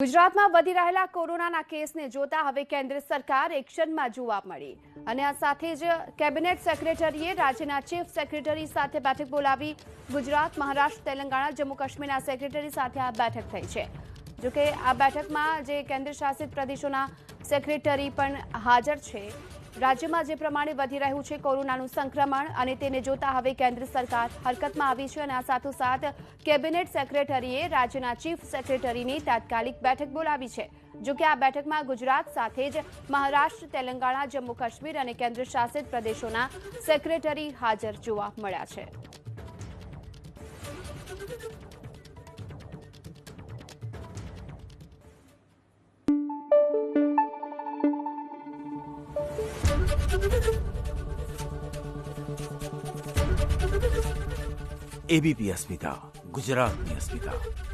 ગુજરાતમાં વધી રહેલા કોરોનાના કેસને જોતા હવે કેન્દ્ર સરકાર એક્શનમાં જોવા મળી અને આ સાથે જ કેબિનેટ સેક્રેટરીએ રાજ્યના ચીફ સેક્રેટરી સાથે બેઠક બોલાવી ગુજરાત, મહારાષ્ટ્ર, તેલંગાણા, જમ્મુ કાશ્મીરના સેક્રેટરી સાથે આ બેઠક થઈ છે। જોકે આ બેઠકમાં જે કેન્દ્ર શાસિત પ્રદેશોના સેક્રેટરી પણ હાજર છે। રાજ્યમાં જે પ્રમાણે વધી રહ્યું છે કોરોનાનું સંક્રમણ અને તેને જોતા હવે કેન્દ્ર સરકાર હરકતમાં આવી છે અને આ સાથોસાથ કેબિનેટ સેક્રેટરીએ રાજ્યના ચીફ સેક્રેટરીની તાત્કાલિક બેઠક બોલાવી છે। જોકે આ બેઠકમાં ગુજરાત સાથે જ મહારાષ્ટ્ર, તેલંગાણા, જમ્મુ કાશ્મીર અને કેન્દ્ર શાસિત પ્રદેશોના સેક્રેટરી હાજર જોવા મળ્યા છે। एबीपी अस्मिता, गुजरातनी अस्मिता।